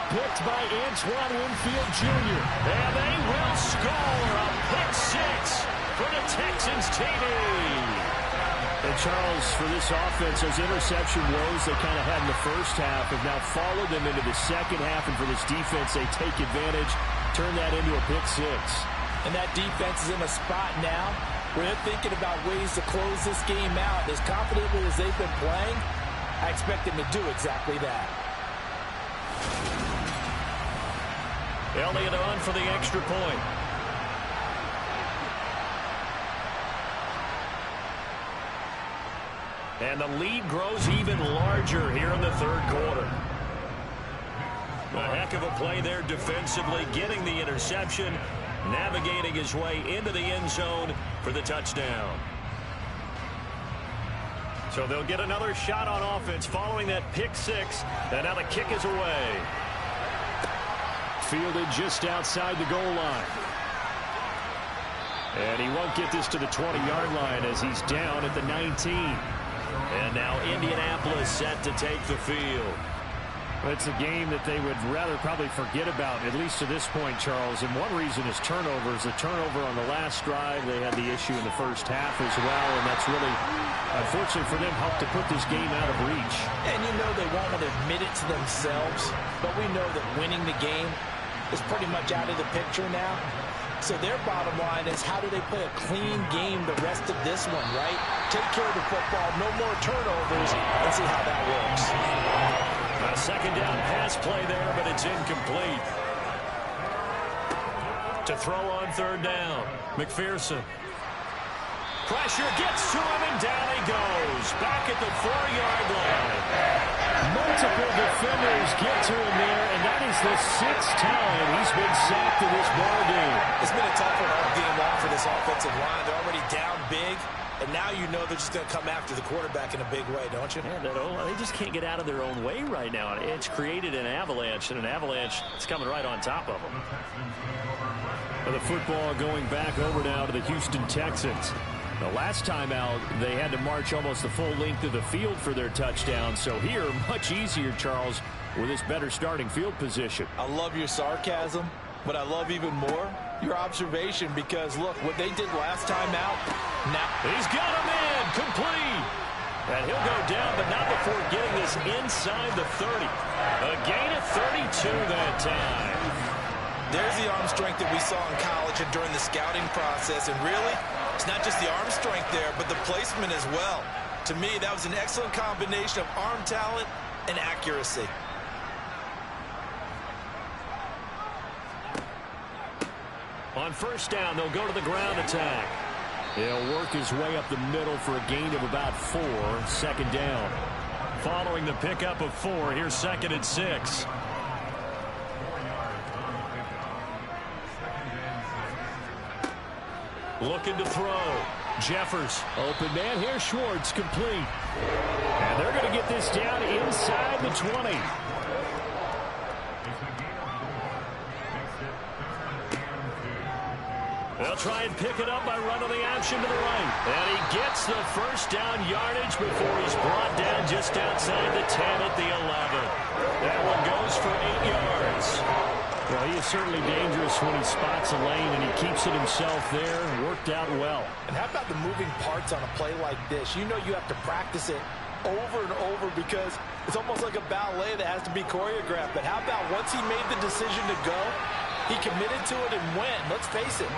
Picked by Antoine Winfield Jr. And they will score a pick six for the Texans TD. And Charles, for this offense, those interception woes they kind of had in the first half have now followed them into the second half. And for this defense, they take advantage, turn that into a pick six. And that defense is in a spot now where they're thinking about ways to close this game out. As confidently as they've been playing, I expect them to do exactly that. Elliott on for the extra point. And the lead grows even larger here in the third quarter. A heck of a play there defensively, getting the interception, navigating his way into the end zone for the touchdown. So they'll get another shot on offense following that pick six, and now the kick is away. Fielded just outside the goal line. And he won't get this to the 20-yard line as he's down at the 19. And now Indianapolis set to take the field. It's a game that they would rather probably forget about, at least to this point, Charles. And one reason is turnovers. The turnover on the last drive, they had the issue in the first half as well. And that's really, unfortunately for them, helped to put this game out of reach. And you know they won't want to admit it to themselves, but we know that winning the game is pretty much out of the picture now. So their bottom line is, how do they play a clean game the rest of this one, right? Take care of the football, no more turnovers, and see how that works. A second down pass play there, but it's incomplete. To throw on third down, McPherson. Pressure gets to him, and down he goes. Back at the 4-yard line. Multiple defenders get to him there, and that is the 6th time he's been sacked in this ball game. It's been a tough one all game long for this offensive line. They're already down big, and now you know they're just going to come after the quarterback in a big way, don't you? Yeah, they just can't get out of their own way right now. It's created an avalanche, and an avalanche is coming right on top of them. The football going back over now to the Houston Texans. The last time out, they had to march almost the full length of the field for their touchdown. So here, much easier, Charles, with this better starting field position. I love your sarcasm, but I love even more your observation, because, look, what they did last time out, now he's got him in, complete. And he'll go down, but not before getting this inside the 30. A gain of 32 that time. There's the arm strength that we saw in college and during the scouting process, and really, it's not just the arm strength there, but the placement as well. To me, that was an excellent combination of arm talent and accuracy. On first down, they'll go to the ground attack. He'll work his way up the middle for a gain of about 4, second down. Following the pickup of 4, here's 2nd and 6. Looking to throw. Jeffers. Open man here. Schwartz complete. And they're going to get this down inside the 20. They'll try and pick it up by running the option to the right. And he gets the first down yardage before he's brought down just outside the 10 at the 11. That one goes for 8 yards. Well, he is certainly dangerous when he spots a lane, and he keeps it himself there. Worked out well. And how about the moving parts on a play like this? You know you have to practice it over and over because it's almost like a ballet that has to be choreographed. But how about once he made the decision to go, he committed to it and went. Let's face it,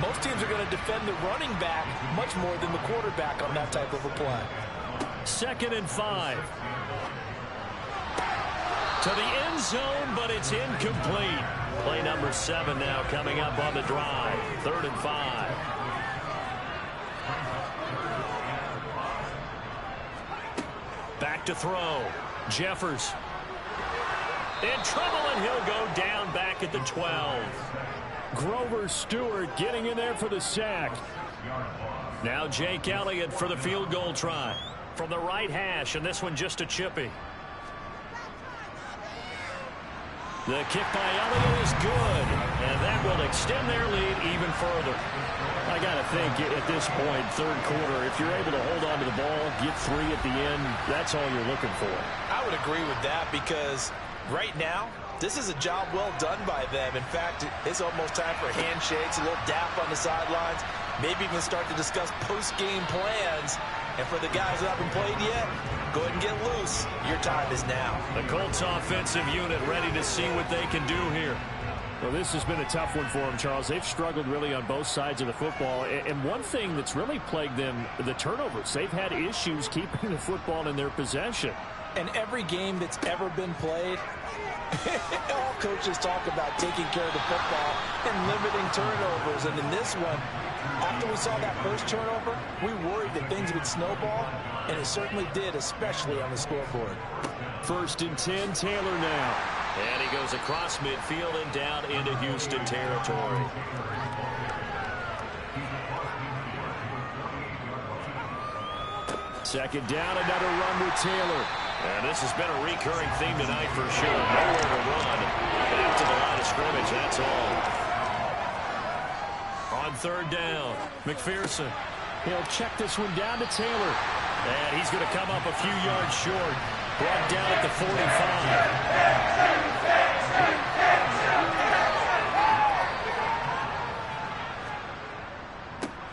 most teams are going to defend the running back much more than the quarterback on that type of a play. 2nd and 5. To the end zone, but it's incomplete. Play number 7 now coming up on the drive. 3rd and 5. Back to throw. Jeffers. In trouble, and he'll go down back at the 12. Grover Stewart getting in there for the sack. Now Jake Elliott for the field goal try. From the right hash, and this one just a chippy. The kick by Elliott is good, and that will extend their lead even further. I got to think at this point, 3rd quarter, if you're able to hold on to the ball, get 3 at the end, that's all you're looking for. I would agree with that because right now, this is a job well done by them. In fact, it's almost time for handshakes, a little dap on the sidelines, maybe even start to discuss post-game plans. And for the guys who haven't played yet, go ahead and get loose. Your time is now. The Colts offensive unit ready to see what they can do here. Well, this has been a tough one for them, Charles. They've struggled really on both sides of the football. And one thing that's really plagued them, the turnovers. They've had issues keeping the football in their possession. And every game that's ever been played, all coaches talk about taking care of the football and limiting turnovers. And in this one, after we saw that first turnover, we worried that things would snowball, and it certainly did, especially on the scoreboard. 1st and 10, Taylor now. And he goes across midfield and down into Houston territory. Second down, another run with Taylor. And this has been a recurring theme tonight for sure. Nowhere to run. Back to the line of scrimmage, that's all. On 3rd down, McPherson. He'll check this one down to Taylor. And he's going to come up a few yards short. Brought down at the 45.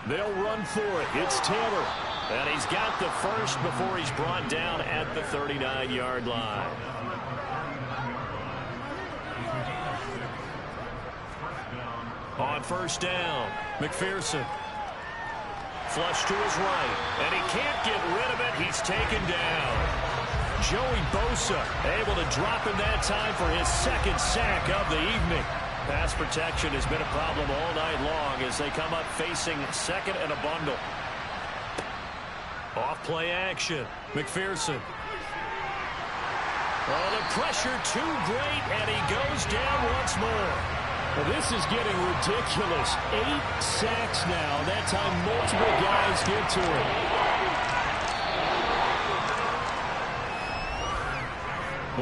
They'll run for it. It's Taylor. And he's got the first before he's brought down at the 39-yard line. On 1st down, McPherson. Flush to his right, and he can't get rid of it. He's taken down. Joey Bosa able to drop in that time for his 2nd sack of the evening. Pass protection has been a problem all night long as they come up facing 2nd and a bundle. Off play action. McPherson. Oh, the pressure too great, and he goes down once more. Well, this is getting ridiculous. 8 sacks now. That time multiple guys get to him.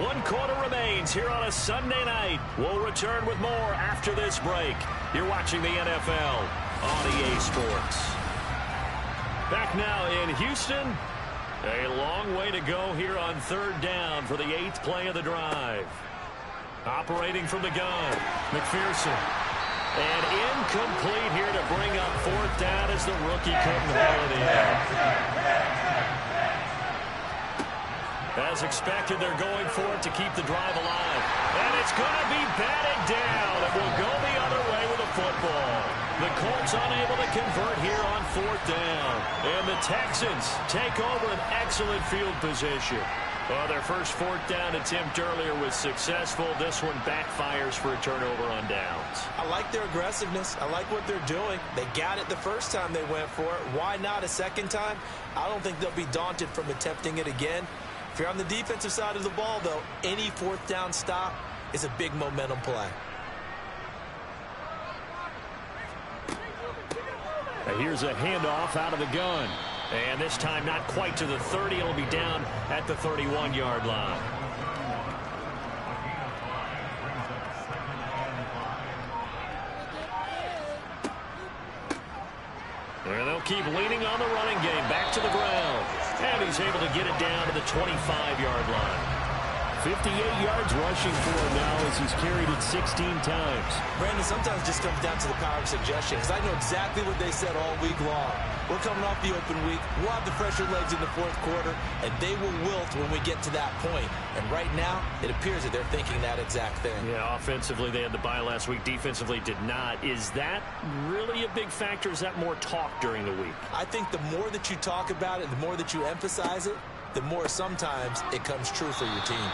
One quarter remains here on a Sunday night. We'll return with more after this break. You're watching the NFL on EA Sports. Back now in Houston. A long way to go here on 3rd down for the 8th play of the drive. Operating from the gun, McPherson. And incomplete here to bring up 4th down as the rookie couldn't haul it in. As expected, they're going for it to keep the drive alive. And it's going to be batted down. It will go the other way with the football. The Colts unable to convert here on 4th down. And the Texans take over an excellent field position. Well, their first 4th down attempt earlier was successful. This one backfires for a turnover on downs. I like their aggressiveness. I like what they're doing. They got it the first time they went for it. Why not a second time? I don't think they'll be daunted from attempting it again. If you're on the defensive side of the ball, though, any 4th down stop is a big momentum play. Now here's a handoff out of the gun. And this time not quite to the 30. It'll be down at the 31-yard line. And they'll keep leaning on the running game. Back to the ground. And he's able to get it down to the 25-yard line. 58 yards rushing for him now as he's carried it 16 times. Brandon, sometimes it just comes down to the power of suggestion because I know exactly what they said all week long. We're coming off the open week. We'll have the fresher legs in the 4th quarter, and they will wilt when we get to that point. And right now, it appears that they're thinking that exact thing. Yeah, offensively, they had the bye last week. Defensively, did not. Is that really a big factor? Is that more talk during the week? I think the more that you talk about it, the more that you emphasize it, the more sometimes it comes true for your team.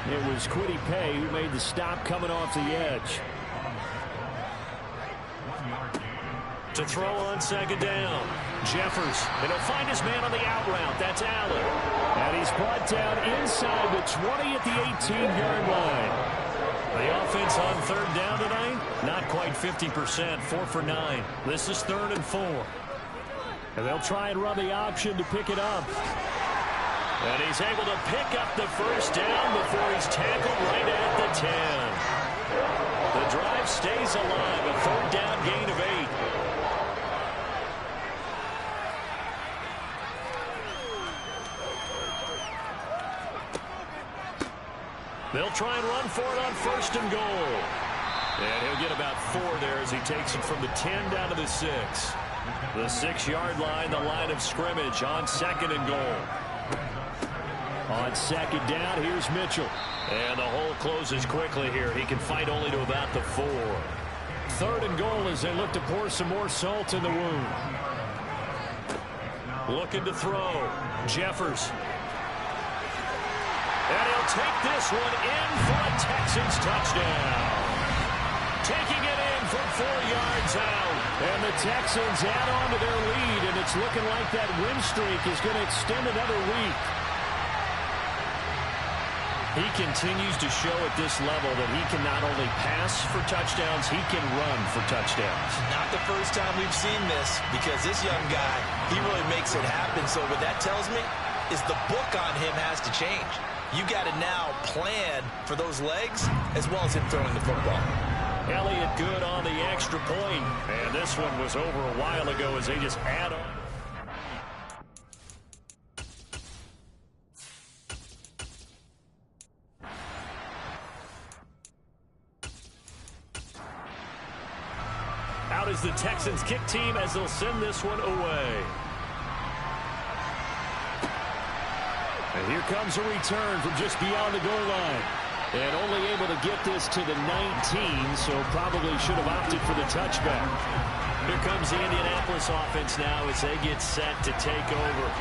It was Kwity Paye who made the stop coming off the edge. To throw on second down. Jeffers. And he'll find his man on the out route. That's Allen. And he's brought down inside the 20 at the 18-yard line. The offense on third down tonight, not quite 50%, 4 for 9. This is 3rd and 4. And they'll try and run the option to pick it up. And he's able to pick up the first down before he's tackled right at the 10. The drive stays alive, a 3rd down gain of 8. They'll try and run for it on 1st and goal. And he'll get about 4 there as he takes it from the 10 down to the 6. The 6-yard line, the line of scrimmage on 2nd and goal. On 2nd down, here's Mitchell. And the hole closes quickly here. He can fight only to about the 4. 3rd and goal as they look to pour some more salt in the wound. Looking to throw. Jeffers. And he'll take this one in for a Texans touchdown. Taking it in from 4 yards out. And the Texans add on to their lead, and it's looking like that win streak is going to extend another week. He continues to show at this level that he can not only pass for touchdowns, he can run for touchdowns. Not the first time we've seen this, because this young guy, he really makes it happen. So what that tells me is the book on him has to change. You got to now plan for those legs as well as him throwing the football. Elliott good on the extra point. And this one was over a while ago as they just add on. Out is the Texans kick team as they'll send this one away. And here comes a return from just beyond the goal line. And only able to get this to the 19, so probably should have opted for the touchback. Here comes the Indianapolis offense now as they get set to take over.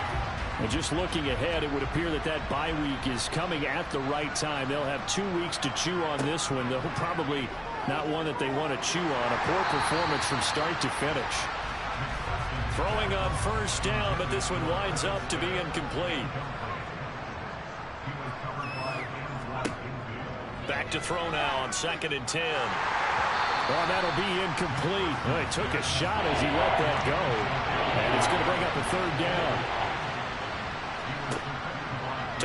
And just looking ahead, it would appear that that bye week is coming at the right time. They'll have 2 weeks to chew on this one. They'll probably not one that they want to chew on. A poor performance from start to finish. Throwing on 1st down, but this one winds up to be incomplete. Back to throw now on 2nd and 10. Oh, that'll be incomplete. Well, he took a shot as he let that go. And it's going to bring up a 3rd down.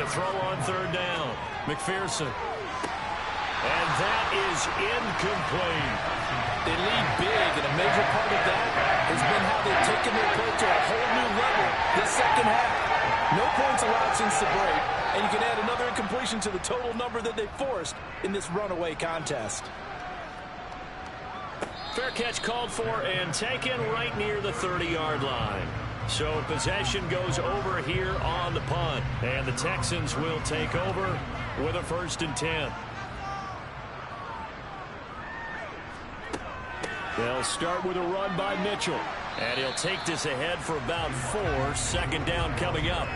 To throw on 3rd down, McPherson. And that is incomplete. They lead big, and a major part of that has been how they've taken their play to a whole new level this second half. No points allowed since the break, and you can add another incompletion to the total number that they forced in this runaway contest. Fair catch called for and taken right near the 30-yard line. So possession goes over here on the punt, and the Texans will take over with a 1st and 10. They'll start with a run by Mitchell. And he'll take this ahead for about 4. 2nd down coming up.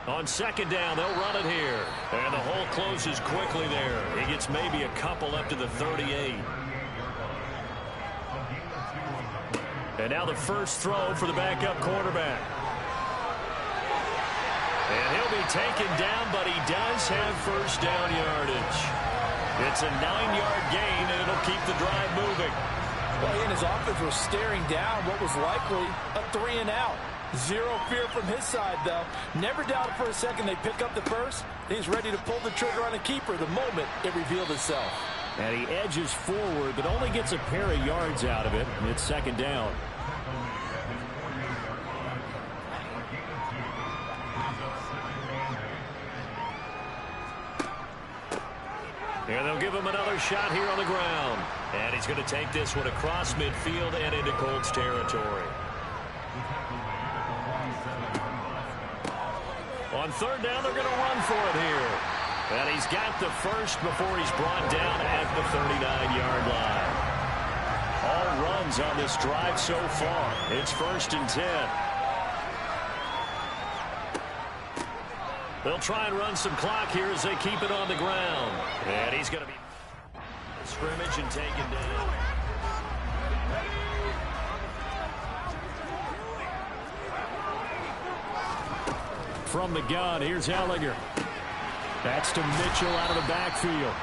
On 2nd down, they'll run it here. And the hole closes quickly there. He gets maybe a couple up to the 38. And now the first throw for the backup quarterback. And he'll be taken down, but he does have 1st down yardage. It's a 9-yard gain, and it'll keep the drive moving. Well, he and his offense were staring down what was likely a 3-and-out. Zero fear from his side, though. Never doubted for a second they pick up the first. He's ready to pull the trigger on a keeper the moment it revealed itself. And he edges forward, but only gets a pair of yards out of it. And it's 2nd down. And they'll give him another shot here on the ground. And he's going to take this one across midfield and into Colts territory. On 3rd down, they're going to run for it here. And he's got the first before he's brought down at the 39-yard line. All runs on this drive so far. It's 1st and 10. They'll try and run some clock here as they keep it on the ground. And he's going to be scrimmage and taken down. From the gun, here's Ellinger. That's to Mitchell out of the backfield.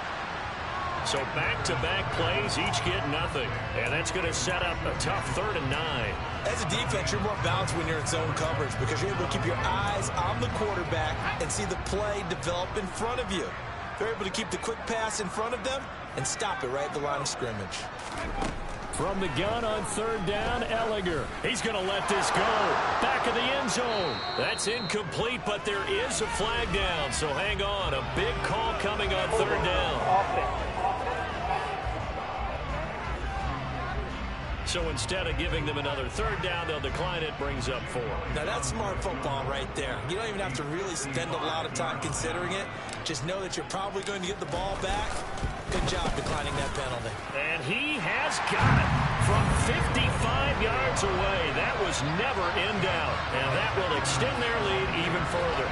So back-to-back plays, each get nothing. And that's going to set up a tough 3rd and 9. As a defense, you're more balanced when you're in zone coverage because you're able to keep your eyes on the quarterback and see the play develop in front of you. They're able to keep the quick pass in front of them and stop it right at the line of scrimmage. From the gun on 3rd down, Ellinger. He's going to let this go. Back of the end zone. That's incomplete, but there is a flag down, so hang on. A big call coming on 3rd down. So instead of giving them another 3rd down, they'll decline it, brings up 4. Now that's smart football right there. You don't even have to really spend a lot of time considering it. Just know that you're probably going to get the ball back. Good job declining that penalty. And he has got it from 55 yards away. That was never in doubt. And that will extend their lead even further.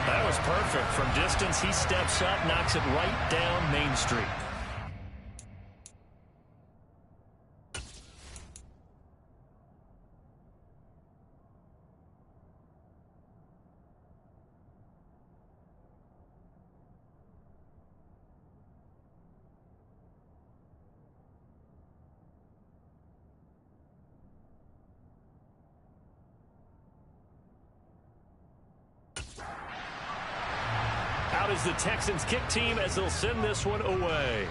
That was perfect. From distance, he steps up, knocks it right down Main Street. Out is the Texans kick team as they'll send this one away.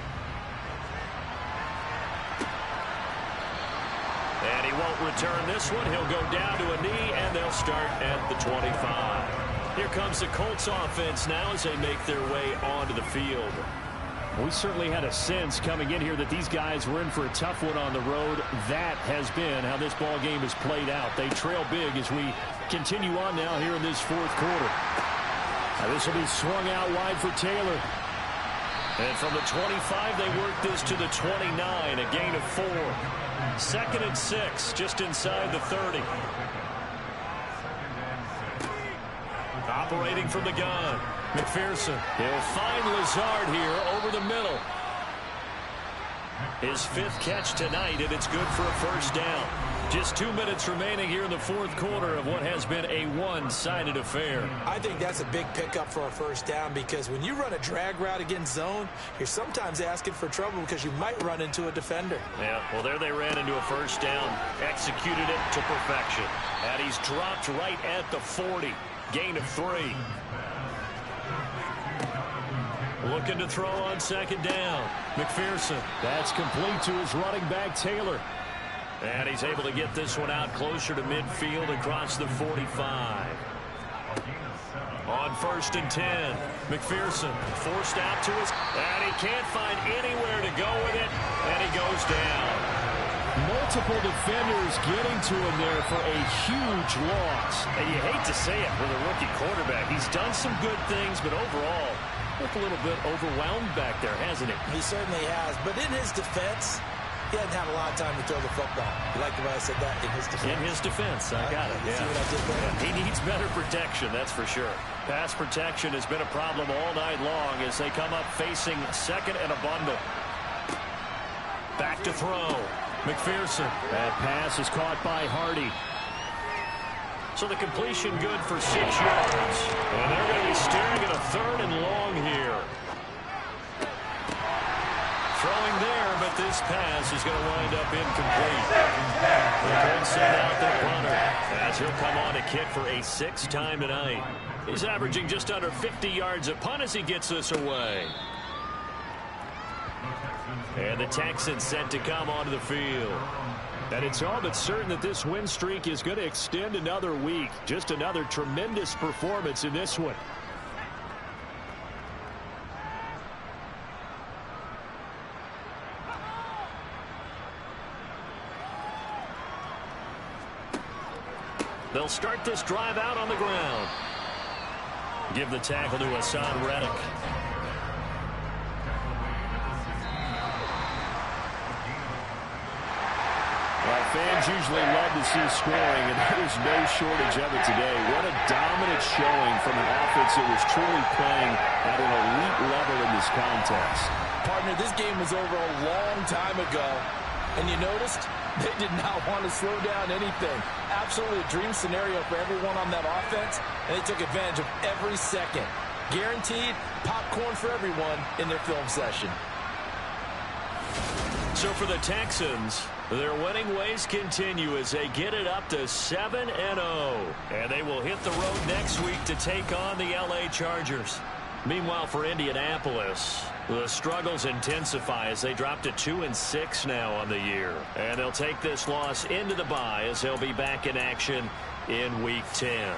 And he won't return this one. He'll go down to a knee, and they'll start at the 25. Here comes the Colts offense now as they make their way onto the field. We certainly had a sense coming in here that these guys were in for a tough one on the road. That has been how this ball game has played out. They trail big as we continue on now here in this 4th quarter. Now this will be swung out wide for Taylor. And from the 25, they work this to the 29, a gain of 4. 2nd and 6, just inside the 30. Operating from the gun, McPherson. He'll find Lazard here over the middle. His 5th catch tonight, and it's good for a 1st down. Just 2 minutes remaining here in the 4th quarter of what has been a one-sided affair. I think that's a big pickup for a 1st down because when you run a drag route against zone, you're sometimes asking for trouble because you might run into a defender. Yeah, well, there they ran into a 1st down, executed it to perfection. And he's dropped right at the 40, gain of 3. Looking to throw on 2nd down. McPherson. That's complete to his running back, Taylor. And he's able to get this one out closer to midfield across the 45. On 1st and 10, McPherson forced out to his, and he can't find anywhere to go with it, and he goes down. Multiple defenders getting to him there for a huge loss. And you hate to say it with a rookie quarterback. He's done some good things, but overall, looked a little bit overwhelmed back there, hasn't he? He certainly has, but in his defense, he hasn't had a lot of time to throw the football. You like the way I said that? In his defense. In his defense, I got it. See what I did there? Yeah, he needs better protection, that's for sure. Pass protection has been a problem all night long as they come up facing 2nd and a bundle. Back to throw. McPherson. That pass is caught by Hardy. So the completion good for 6 yards. And they're going to be staring at a 3rd and long here. Throwing there, but this pass is going to wind up incomplete. The Colts send out their punter as he'll come on to kick for a 6th time tonight. He's averaging just under 50 yards a punt as he gets this away. And the Texans set to come onto the field. And it's all but certain that this win streak is going to extend another week. Just another tremendous performance in this one. They'll start this drive out on the ground. Give the tackle to Hassan Reddick. Fans usually love to see scoring, and there's no shortage of it today. What a dominant showing from an offense that was truly playing at an elite level in this contest. Partner, this game was over a long time ago, and you noticed they did not want to slow down anything. Absolutely a dream scenario for everyone on that offense, and they took advantage of every second. Guaranteed popcorn for everyone in their film session. So for the Texans, their winning ways continue as they get it up to 7-0. And they will hit the road next week to take on the LA Chargers. Meanwhile, for Indianapolis, the struggles intensify as they drop to 2-6 now on the year. And they'll take this loss into the bye as they'll be back in action in Week 10.